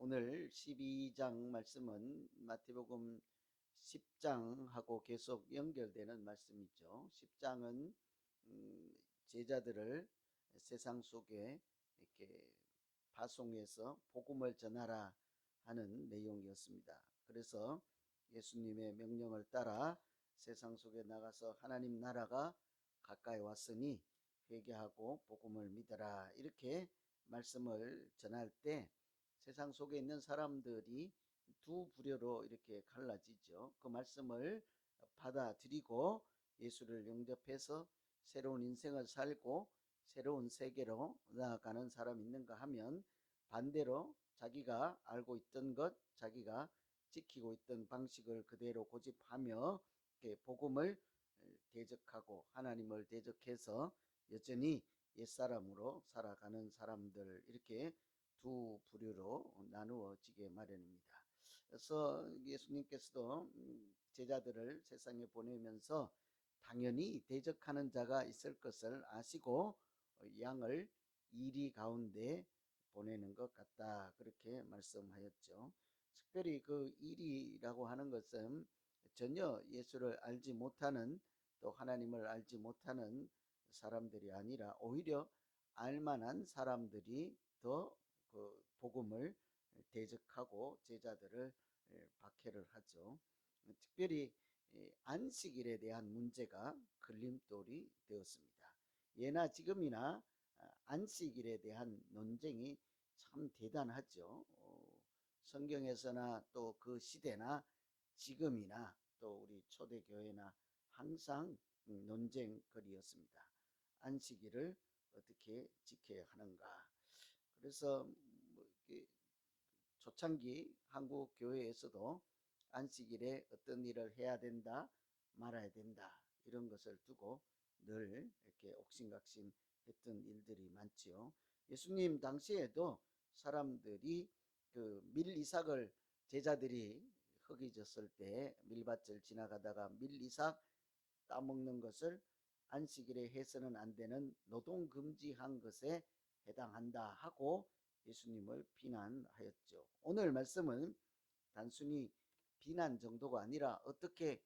오늘 12장 말씀은 마태복음 10장하고 계속 연결되는 말씀이죠. 10장은 제자들을 세상 속에 이렇게 파송해서 복음을 전하라 하는 내용이었습니다. 그래서 예수님의 명령을 따라 세상 속에 나가서 하나님 나라가 가까이 왔으니 회개하고 복음을 믿어라, 이렇게 말씀을 전할 때 세상 속에 있는 사람들이 두 부류로 이렇게 갈라지죠. 그 말씀을 받아들이고 예수를 영접해서 새로운 인생을 살고 새로운 세계로 나아가는 사람이 있는가 하면, 반대로 자기가 알고 있던 것, 자기가 지키고 있던 방식을 그대로 고집하며 복음을 대적하고 하나님을 대적해서 여전히 옛사람으로 살아가는 사람들, 이렇게 두 부류로 나누어지게 마련입니다. 그래서 예수님께서도 제자들을 세상에 보내면서 당연히 대적하는 자가 있을 것을 아시고 양을 이리 가운데 보내는 것 같다, 그렇게 말씀하였죠. 특별히 그 이리라고 하는 것은 전혀 예수를 알지 못하는, 또 하나님을 알지 못하는 사람들이 아니라 오히려 알만한 사람들이 더 그 복음을 대적하고 제자들을 박해를 하죠. 특별히 안식일에 대한 문제가 걸림돌이 되었습니다. 예나 지금이나 안식일에 대한 논쟁이 참 대단하죠. 성경에서나 또 그 시대나 지금이나 또 우리 초대교회나 항상 논쟁거리였습니다. 안식일을 어떻게 지켜야 하는가. 그래서 초창기 한국 교회에서도 안식일에 어떤 일을 해야 된다, 말아야 된다, 이런 것을 두고 늘 이렇게 옥신각신 했던 일들이 많지요. 예수님 당시에도 사람들이 그 밀이삭을, 제자들이 허기졌을 때 밀밭을 지나가다가 밀이삭 따먹는 것을 안식일에 해서는 안 되는 노동금지한 것에 해당한다 하고 예수님을 비난하였죠. 오늘 말씀은 단순히 비난 정도가 아니라 어떻게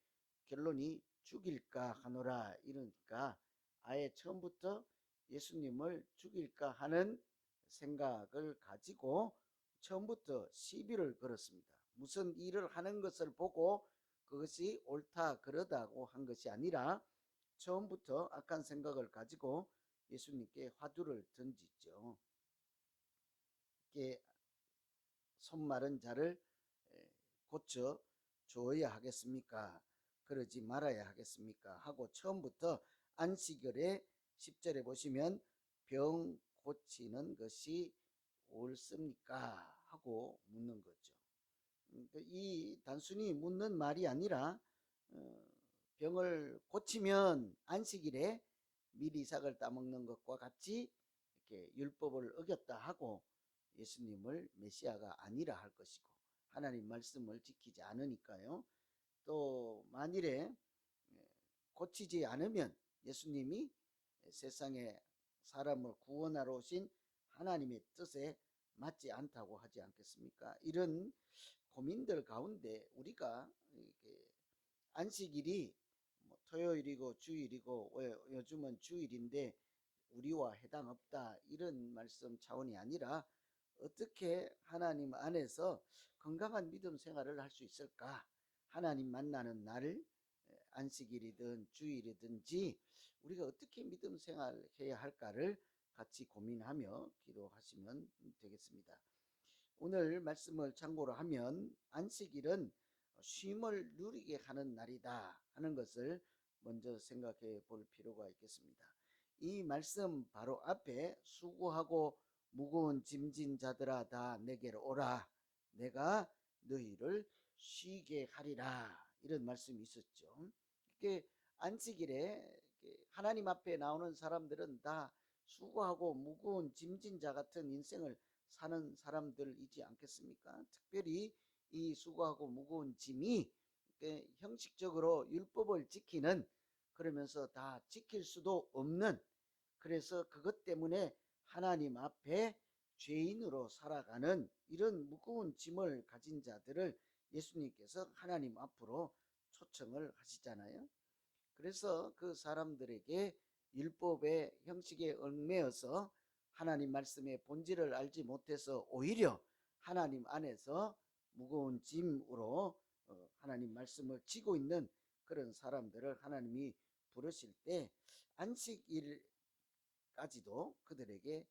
결론이 죽일까 하노라, 이러니까 아예 처음부터 예수님을 죽일까 하는 생각을 가지고 처음부터 시비를 걸었습니다. 무슨 일을 하는 것을 보고 그것이 옳다 그러다고 한 것이 아니라 처음부터 악한 생각을 가지고 예수님께 화두를 던지죠. 이렇게 손 마른 자를 고쳐 주어야 하겠습니까? 그러지 말아야 하겠습니까? 하고 처음부터 안식일에 10절에 보시면 병 고치는 것이 옳습니까? 하고 묻는 거죠. 이 단순히 묻는 말이 아니라 병을 고치면 안식일에 밀이삭을 따먹는 것과 같이 이렇게 율법을 어겼다 하고 예수님을 메시아가 아니라 할 것이고, 하나님 말씀을 지키지 않으니까요. 또 만일에 고치지 않으면 예수님이 세상에 사람을 구원하러 오신 하나님의 뜻에 맞지 않다고 하지 않겠습니까? 이런 고민들 가운데 우리가 안식일이 뭐 토요일이고 주일이고 요즘은 주일인데 우리와 해당 없다, 이런 말씀 차원이 아니라 어떻게 하나님 안에서 건강한 믿음 생활을 할 수 있을까? 하나님 만나는 날, 안식일이든 주일이든지 우리가 어떻게 믿음 생활해야 할까를 같이 고민하며 기도하시면 되겠습니다. 오늘 말씀을 참고로 하면 안식일은 쉼을 누리게 하는 날이다 하는 것을 먼저 생각해 볼 필요가 있겠습니다. 이 말씀 바로 앞에 수고하고 무거운 짐진 자들아 다 내게로 오라, 내가 너희를 쉬게 하리라, 이런 말씀이 있었죠. 이렇게 안식일에 하나님 앞에 나오는 사람들은 다 수고하고 무거운 짐진 자 같은 인생을 사는 사람들이지 않겠습니까? 특별히 이 수고하고 무거운 짐이 형식적으로 율법을 지키는, 그러면서 다 지킬 수도 없는, 그래서 그것 때문에 하나님 앞에 죄인으로 살아가는 이런 무거운 짐을 가진 자들을 예수님께서 하나님 앞으로 초청을 하시잖아요. 그래서 그 사람들에게 율법의 형식에 얽매여서 하나님 말씀의 본질을 알지 못해서 오히려 하나님 안에서 무거운 짐으로 하나님 말씀을 지고 있는 그런 사람들을 하나님이 부르실 때 안식일까지도 그들에게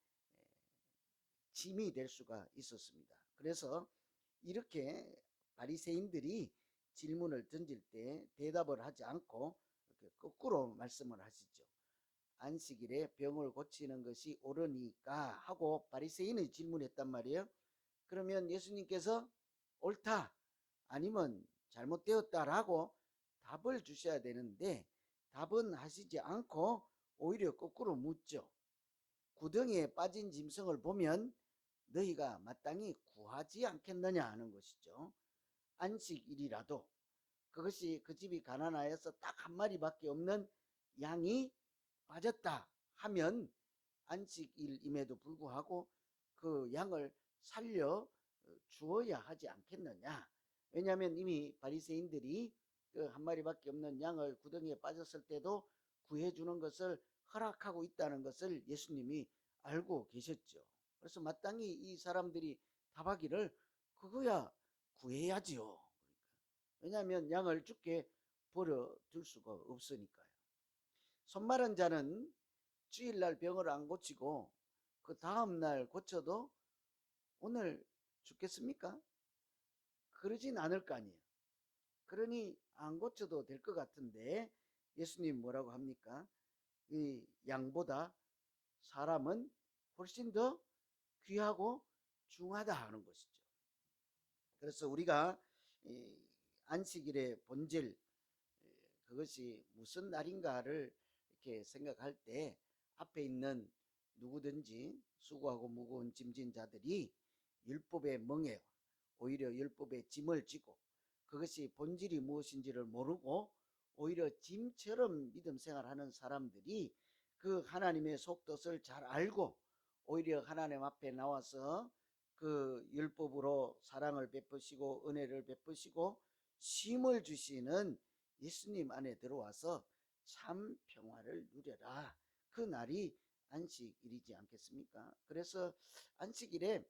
짐이 될 수가 있었습니다. 그래서 이렇게 바리새인들이 질문을 던질 때 대답을 하지 않고 이렇게 거꾸로 말씀을 하시죠. 안식일에 병을 고치는 것이 옳으니까 하고 바리새인이 질문했단 말이에요. 그러면 예수님께서 옳다 아니면 잘못되었다라고 답을 주셔야 되는데 답은 하시지 않고 오히려 거꾸로 묻죠. 구덩이에 빠진 짐승을 보면 너희가 마땅히 구하지 않겠느냐 하는 것이죠. 안식일이라도 그것이 그 집이 가난하여서 딱 한 마리밖에 없는 양이 빠졌다 하면 안식일임에도 불구하고 그 양을 살려 주어야 하지 않겠느냐. 왜냐하면 이미 바리새인들이 그 한 마리밖에 없는 양을 구덩이에 빠졌을 때도 구해주는 것을 허락하고 있다는 것을 예수님이 알고 계셨죠. 그래서 마땅히 이 사람들이 답하기를 그거야 구해야지요. 왜냐하면 양을 죽게 버려둘 수가 없으니까요. 손마른 자는 주일날 병을 안 고치고 그 다음날 고쳐도 오늘 죽겠습니까? 그러진 않을 거 아니에요. 그러니 안 고쳐도 될 것 같은데 예수님 뭐라고 합니까? 이 양보다 사람은 훨씬 더 귀하고 중하다 하는 것이죠. 그래서 우리가 안식일의 본질 그것이 무슨 날인가를 이렇게 생각할 때 앞에 있는 누구든지 수고하고 무거운 짐진 자들이 율법에 멍해 오히려 율법의 짐을 지고 그것이 본질이 무엇인지를 모르고 오히려 짐처럼 믿음 생활하는 사람들이 그 하나님의 속뜻을 잘 알고 오히려 하나님 앞에 나와서 그 율법으로 사랑을 베푸시고 은혜를 베푸시고 쉼을 주시는 예수님 안에 들어와서 참 평화를 누려라. 그 날이 안식일이지 않겠습니까? 그래서 안식일에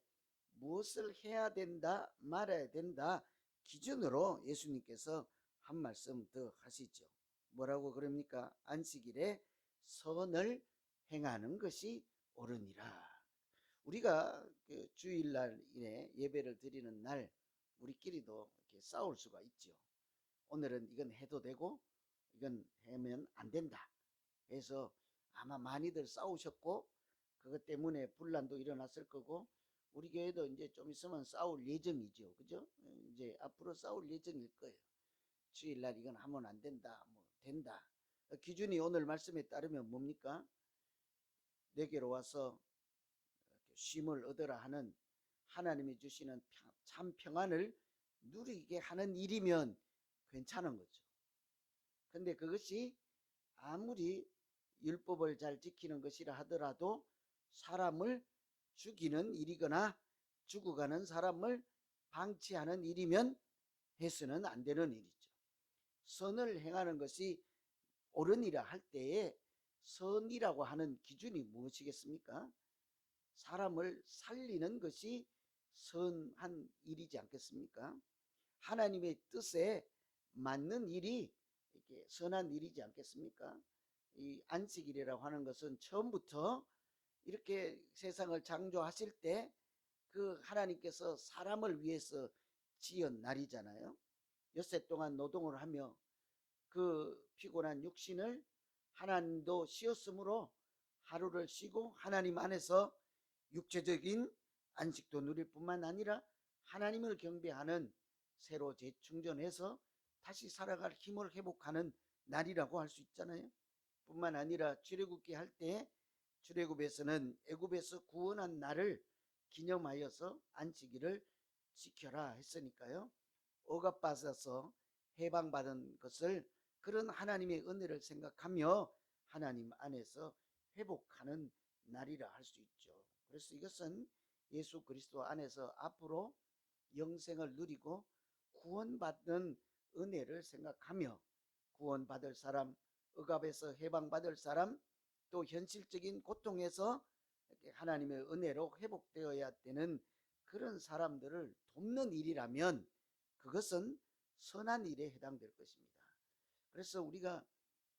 무엇을 해야 된다 말아야 된다 기준으로 예수님께서 한 말씀 더 하시죠. 뭐라고 그럽니까? 안식일에 선을 행하는 것이 옳으니라. 우리가 그 주일날에 예배를 드리는 날 우리끼리도 이렇게 싸울 수가 있죠. 오늘은 이건 해도 되고 이건 하면 안 된다 해서 아마 많이들 싸우셨고 그것 때문에 분란도 일어났을 거고 우리 교회도 이제 좀 있으면 싸울 예정이죠. 그죠? 이제 앞으로 싸울 예정일 거예요. 주일날 이건 하면 안 된다, 뭐 된다. 기준이 오늘 말씀에 따르면 뭡니까? 내게로 와서 쉼을 얻으라 하는 하나님이 주시는 참 평안을 누리게 하는 일이면 괜찮은 거죠. 근데 그것이 아무리 율법을 잘 지키는 것이라 하더라도 사람을 죽이는 일이거나 죽어가는 사람을 방치하는 일이면 해서는 안 되는 일이죠. 선을 행하는 것이 옳으니라 할 때에 선이라고 하는 기준이 무엇이겠습니까? 사람을 살리는 것이 선한 일이지 않겠습니까? 하나님의 뜻에 맞는 일이 이렇게 선한 일이지 않겠습니까? 이 안식일이라고 하는 것은 처음부터 이렇게 세상을 창조하실 때 그 하나님께서 사람을 위해서 지은 날이잖아요. 엿새 동안 노동을 하며 그 피곤한 육신을 하나님도 쉬었으므로 하루를 쉬고 하나님 안에서 육체적인 안식도 누릴 뿐만 아니라 하나님을 경배하는 새로 재충전해서 다시 살아갈 힘을 회복하는 날이라고 할 수 있잖아요. 뿐만 아니라 출애굽기 할 때 출애굽에서는 애굽에서 구원한 날을 기념하여서 안식일을 지켜라 했으니까요. 억압받아서 해방받은 것을 그런 하나님의 은혜를 생각하며 하나님 안에서 회복하는 날이라 할 수 있죠. 그래서 이것은 예수 그리스도 안에서 앞으로 영생을 누리고 구원받는 은혜를 생각하며 구원받을 사람, 억압에서 해방받을 사람, 또 현실적인 고통에서 하나님의 은혜로 회복되어야 되는 그런 사람들을 돕는 일이라면 그것은 선한 일에 해당될 것입니다. 그래서 우리가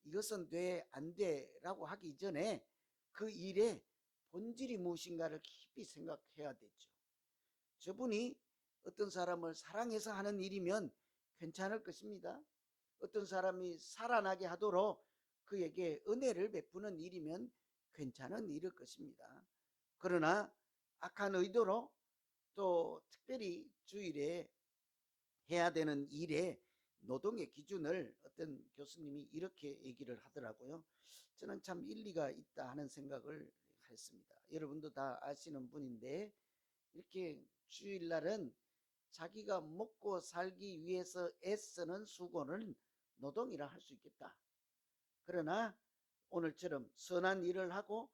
이것은 돼, 안 돼라고 하기 전에 그 일의 본질이 무엇인가를 깊이 생각해야 되죠. 저분이 어떤 사람을 사랑해서 하는 일이면 괜찮을 것입니다. 어떤 사람이 살아나게 하도록 그에게 은혜를 베푸는 일이면 괜찮은 일일 것입니다. 그러나 악한 의도로 또 특별히 주일에 해야 되는 일에 노동의 기준을 어떤 교수님이 이렇게 얘기를 하더라고요. 저는 참 일리가 있다 하는 생각을 했습니다. 여러분도 다 아시는 분인데 이렇게 주일날은 자기가 먹고 살기 위해서 애쓰는 수고는 노동이라 할 수 있겠다. 그러나 오늘처럼 선한 일을 하고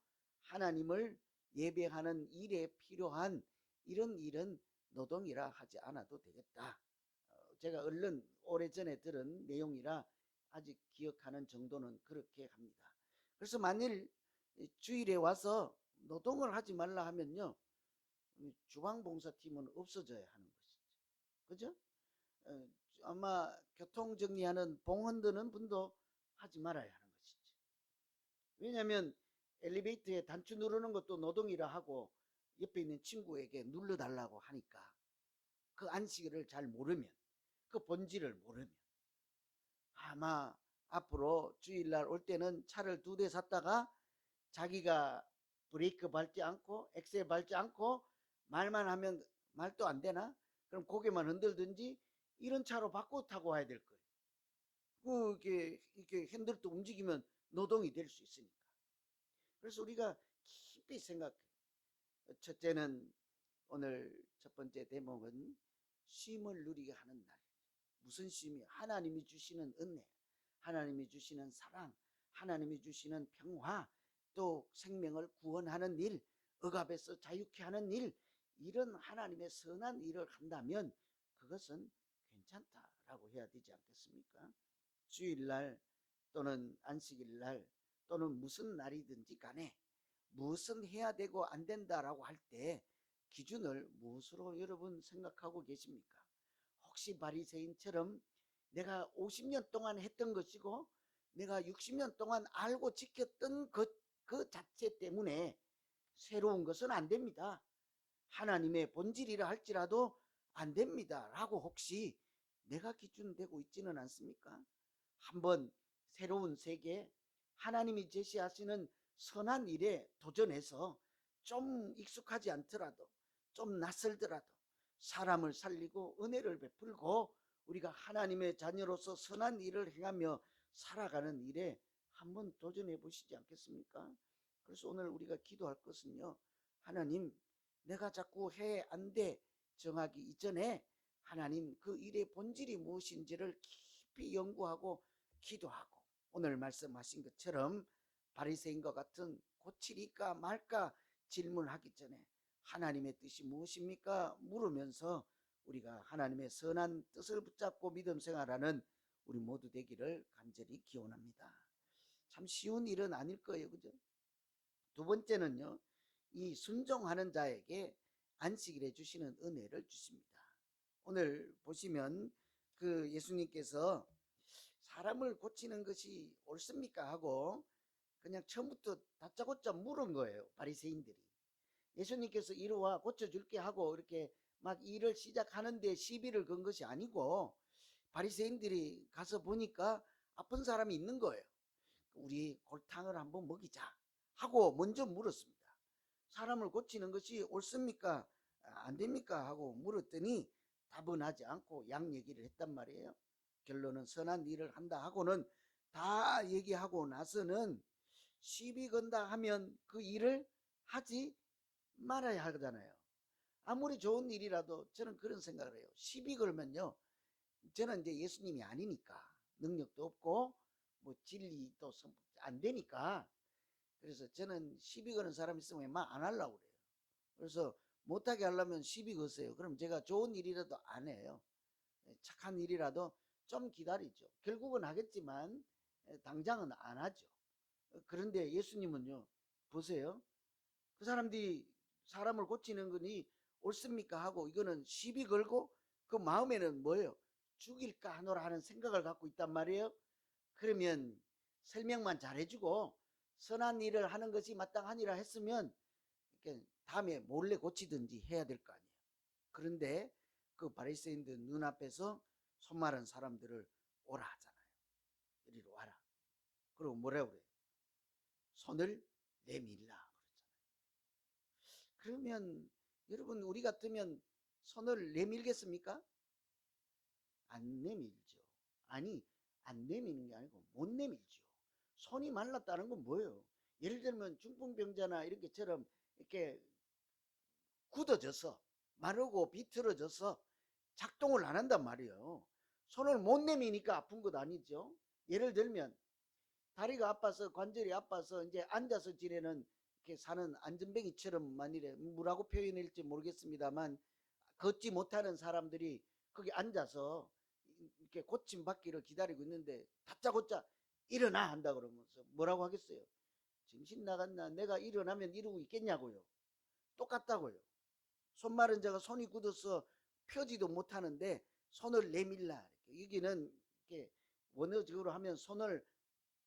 하나님을 예배하는 일에 필요한 이런 일은 노동이라 하지 않아도 되겠다. 제가 얼른 오래전에 들은 내용이라 아직 기억하는 정도는 그렇게 합니다. 그래서 만일 주일에 와서 노동을 하지 말라 하면요, 주방봉사팀은 없어져야 하는 것이죠. 그죠? 아마 교통정리하는 봉헌 드는 분도 하지 말아야 하는 것이죠. 왜냐하면 엘리베이터에 단추 누르는 것도 노동이라 하고 옆에 있는 친구에게 눌러달라고 하니까 그 안식일을 잘 모르면, 그 본질을 모르면 아마 앞으로 주일날 올 때는 차를 2대 샀다가 자기가 브레이크 밟지 않고 엑셀 밟지 않고 말만 하면 말도 안 되나? 그럼 고개만 흔들든지 이런 차로 바꿔 타고 와야 될 거예요. 이렇게 핸들도 움직이면 노동이 될 수 있으니까. 그래서 우리가 깊이 생각해. 첫째는 오늘 첫 번째 대목은 쉼을 누리게 하는 날. 무슨 쉼이요? 하나님이 주시는 은혜, 하나님이 주시는 사랑, 하나님이 주시는 평화, 또 생명을 구원하는 일, 억압에서 자유케 하는 일, 이런 하나님의 선한 일을 한다면 그것은 괜찮다라고 해야 되지 않겠습니까? 주일날 또는 안식일날 또는 무슨 날이든지 간에 무엇은 해야 되고 안 된다라고 할 때 기준을 무엇으로 여러분 생각하고 계십니까? 혹시 바리새인처럼 내가 50년 동안 했던 것이고 내가 60년 동안 알고 지켰던 그 자체 때문에 새로운 것은 안 됩니다. 하나님의 본질이라 할지라도 안 됩니다. 라고 혹시 내가 기준되고 있지는 않습니까? 한번 새로운 세계, 하나님이 제시하시는 선한 일에 도전해서 좀 익숙하지 않더라도 좀 낯설더라도 사람을 살리고 은혜를 베풀고 우리가 하나님의 자녀로서 선한 일을 행하며 살아가는 일에 한번 도전해 보시지 않겠습니까? 그래서 오늘 우리가 기도할 것은요, 하나님, 내가 자꾸 해 안 돼 정하기 이전에 하나님 그 일의 본질이 무엇인지를 깊이 연구하고 기도하고 오늘 말씀하신 것처럼 바리새인과 같은 고치리까 말까 질문하기 전에 하나님의 뜻이 무엇입니까? 물으면서 우리가 하나님의 선한 뜻을 붙잡고 믿음 생활하는 우리 모두 되기를 간절히 기원합니다. 참 쉬운 일은 아닐 거예요. 그죠? 두 번째는요, 이 순종하는 자에게 안식일에 주시는 은혜를 주십니다. 오늘 보시면 그 예수님께서 사람을 고치는 것이 옳습니까? 하고 그냥 처음부터 다짜고짜 물은 거예요. 바리새인들이. 예수님께서 이리와 고쳐줄게 하고 이렇게 막 일을 시작하는데 시비를 건 것이 아니고 바리새인들이 가서 보니까 아픈 사람이 있는 거예요. 우리 골탕을 한번 먹이자 하고 먼저 물었습니다. 사람을 고치는 것이 옳습니까? 안 됩니까? 하고 물었더니 답은 하지 않고 양 얘기를 했단 말이에요. 결론은 선한 일을 한다 하고는 다 얘기하고 나서는 시비 건다 하면 그 일을 하지 말아야 하잖아요. 아무리 좋은 일이라도 저는 그런 생각을 해요. 시비 걸면요, 저는 이제 예수님이 아니니까 능력도 없고 뭐 진리도 안 되니까, 그래서 저는 시비 거는 사람 있으면 막 안 하려고 그래요. 그래서 못하게 하려면 시비 거세요. 그럼 제가 좋은 일이라도 안 해요. 착한 일이라도 좀 기다리죠. 결국은 하겠지만 당장은 안 하죠. 그런데 예수님은요, 보세요. 그 사람들이 사람을 고치는 거니 옳습니까 하고 이거는 시비 걸고 그 마음에는 뭐예요? 죽일까 하노라 하는 생각을 갖고 있단 말이에요. 그러면 설명만 잘해주고 선한 일을 하는 것이 마땅하니라 했으면 다음에 몰래 고치든지 해야 될 거 아니에요. 그런데 그 바리새인들 눈앞에서 손 마른 사람들을 오라 하잖아요. 이리로 와라. 그리고 뭐라고 그래요? 손을 내밀라 그랬잖아요. 그러면 여러분 우리 같으면 손을 내밀겠습니까? 안 내밀죠. 아니, 안 내미는 게 아니고 못 내밀죠. 손이 말랐다는 건 뭐예요? 예를 들면 중풍병자나 이렇게처럼 이렇게 굳어져서 마르고 비틀어져서 작동을 안 한단 말이에요. 손을 못 내미니까 아픈 것 아니죠. 예를 들면 다리가 아파서 관절이 아파서 이제 앉아서 지내는 이렇게 사는 안전뱅이처럼 만일에 뭐라고 표현할지 모르겠습니다만 걷지 못하는 사람들이 거기 앉아서 이렇게 고침 받기를 기다리고 있는데 다짜고짜 일어나 한다 그러면서 뭐라고 하겠어요? 정신 나갔나? 내가 일어나면 이러고 있겠냐고요. 똑같다고요. 손 마른 자가 손이 굳어서 펴지도 못하는데 손을 내밀라. 여기는 이렇게 원어적으로 하면 손을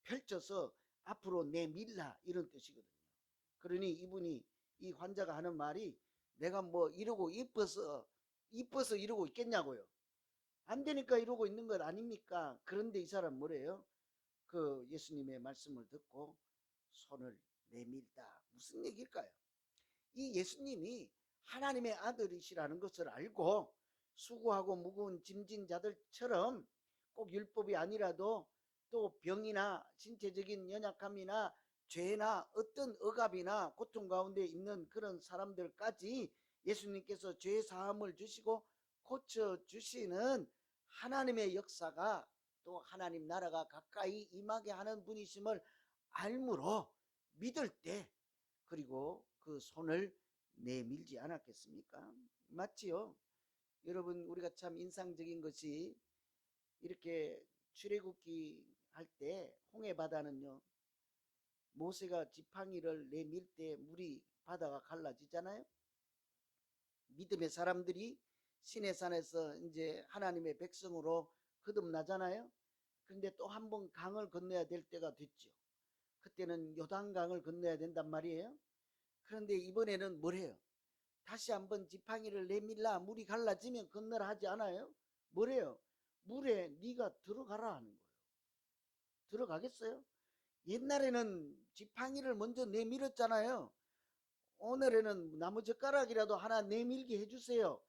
펼쳐서 앞으로 내밀라 이런 뜻이거든요. 그러니 이분이 이 환자가 하는 말이 내가 뭐 이러고 이뻐서 이러고 있겠냐고요. 안 되니까 이러고 있는 것 아닙니까? 그런데 이 사람 뭐래요? 그 예수님의 말씀을 듣고 손을 내밀다. 무슨 얘기일까요? 이 예수님이 하나님의 아들이시라는 것을 알고 수고하고 무거운 짐진 자들처럼 꼭 율법이 아니라도 또 병이나 신체적인 연약함이나 죄나 어떤 억압이나 고통 가운데 있는 그런 사람들까지 예수님께서 죄 사함을 주시고 고쳐 주시는 하나님의 역사가 또 하나님 나라가 가까이 임하게 하는 분이심을 알므로 믿을 때 그리고 그 손을 내밀지 않았겠습니까? 맞지요? 여러분 우리가 참 인상적인 것이 이렇게 출애굽기 할 때 홍해 바다는요 모세가 지팡이를 내밀 때 물이 바다가 갈라지잖아요. 믿음의 사람들이 시내산에서 이제 하나님의 백성으로 거듭나잖아요. 그런데 또 한 번 강을 건너야 될 때가 됐죠. 그때는 요단강을 건너야 된단 말이에요. 그런데 이번에는 뭐래요? 다시 한번 지팡이를 내밀라 물이 갈라지면 건너라 하지 않아요? 뭐래요? 물에 네가 들어가라 하는 거예요. 들어가겠어요? 옛날에는 지팡이를 먼저 내밀었잖아요. 오늘에는 나무젓가락이라도 하나 내밀게 해주세요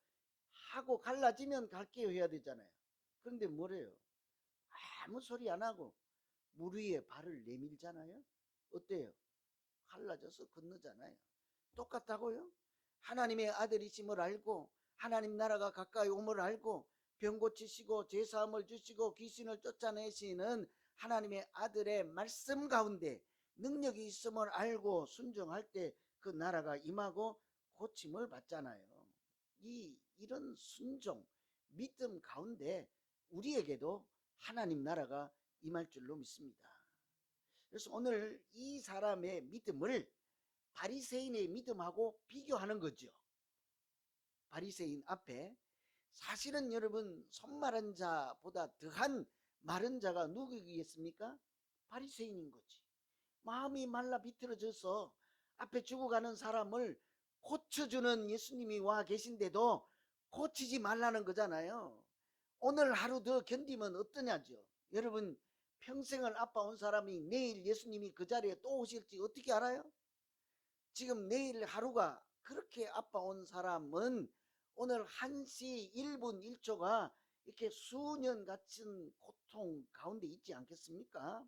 하고 갈라지면 갈게요 해야 되잖아요. 그런데 뭐래요? 아무 소리 안 하고 물 위에 발을 내밀잖아요. 어때요? 갈라져서 건너잖아요. 똑같다고요? 하나님의 아들이심을 알고 하나님 나라가 가까이 옴을 알고 병 고치시고 죄사함을 주시고 귀신을 쫓아내시는 하나님의 아들의 말씀 가운데 능력이 있음을 알고 순종할 때 그 나라가 임하고 고침을 받잖아요. 이런 순종 믿음 가운데 우리에게도 하나님 나라가 임할 줄로 믿습니다. 그래서 오늘 이 사람의 믿음을 바리새인의 믿음하고 비교하는 거죠. 바리새인 앞에 사실은 여러분 손 마른 자보다 더한 마른 자가 누구겠습니까? 바리새인인 거지. 마음이 말라 비틀어져서 앞에 죽어가는 사람을 고쳐주는 예수님이 와 계신데도 고치지 말라는 거잖아요. 오늘 하루 더 견디면 어떠냐죠. 여러분 평생을 아파온 사람이 내일 예수님이 그 자리에 또 오실지 어떻게 알아요? 지금 내일 하루가 그렇게 아파온 사람은 오늘 1시 1분 1초가 이렇게 수년 같은 고통 가운데 있지 않겠습니까?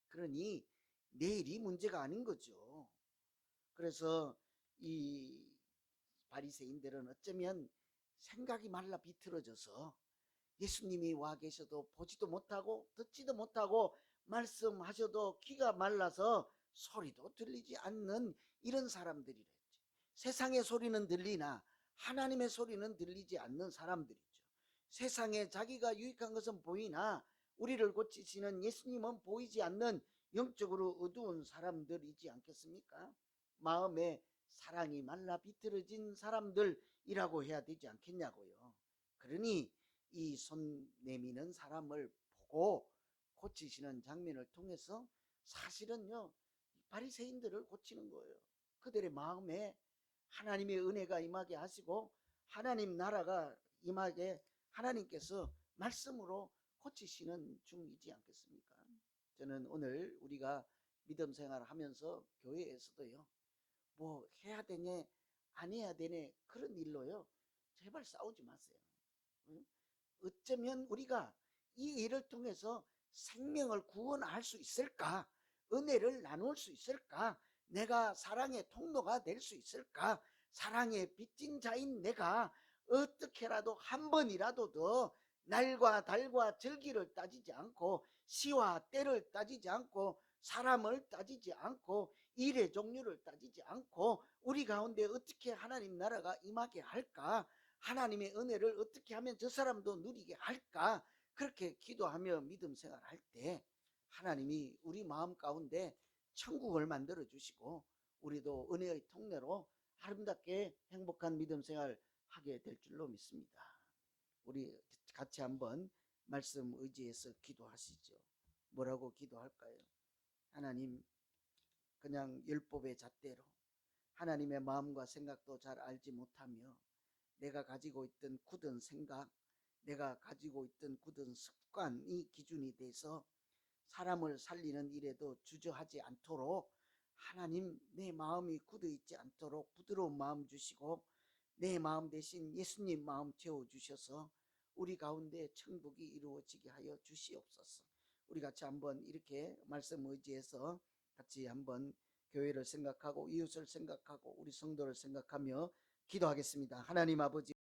그러니 내일이 문제가 아닌 거죠. 그래서 이 바리새인들은 어쩌면 생각이 말라 비틀어져서 예수님이 와 계셔도 보지도 못하고 듣지도 못하고 말씀하셔도 귀가 말라서 소리도 들리지 않는 이런 사람들이랬지. 세상의 소리는 들리나 하나님의 소리는 들리지 않는 사람들이죠. 세상에 자기가 유익한 것은 보이나 우리를 고치시는 예수님은 보이지 않는 영적으로 어두운 사람들이지 않겠습니까? 마음에 사랑이 말라 비틀어진 사람들이라고 해야 되지 않겠냐고요. 그러니 이 손 내미는 사람을 보고 고치시는 장면을 통해서 사실은요, 바리새인들을 고치는 거예요. 그들의 마음에 하나님의 은혜가 임하게 하시고 하나님 나라가 임하게 하나님께서 말씀으로 고치시는 중이지 않겠습니까? 저는 오늘 우리가 믿음 생활을 하면서 교회에서도요, 뭐 해야 되냐 안 해야 되냐 그런 일로요, 제발 싸우지 마세요. 어쩌면 우리가 이 일을 통해서 생명을 구원할 수 있을까? 은혜를 나눌 수 있을까? 내가 사랑의 통로가 될 수 있을까? 사랑의 빚진 자인 내가 어떻게라도 한 번이라도 더 날과 달과 절기를 따지지 않고 시와 때를 따지지 않고 사람을 따지지 않고 일의 종류를 따지지 않고 우리 가운데 어떻게 하나님 나라가 임하게 할까? 하나님의 은혜를 어떻게 하면 저 사람도 누리게 할까? 그렇게 기도하며 믿음 생활할 때 하나님이 우리 마음 가운데 천국을 만들어 주시고 우리도 은혜의 통로로 아름답게 행복한 믿음 생활 하게 될 줄로 믿습니다. 우리 같이 한번 말씀 의지해서 기도하시죠. 뭐라고 기도할까요? 하나님, 그냥 율법의 잣대로 하나님의 마음과 생각도 잘 알지 못하며 내가 가지고 있던 굳은 생각, 내가 가지고 있던 굳은 습관이 기준이 돼서 사람을 살리는 일에도 주저하지 않도록 하나님, 내 마음이 굳어 있지 않도록 부드러운 마음 주시고 내 마음 대신 예수님 마음 채워주셔서 우리 가운데 천국이 이루어지게 하여 주시옵소서. 우리 같이 한번 이렇게 말씀 의지해서 같이 한번 교회를 생각하고 이웃을 생각하고 우리 성도를 생각하며 기도하겠습니다. 하나님 아버지,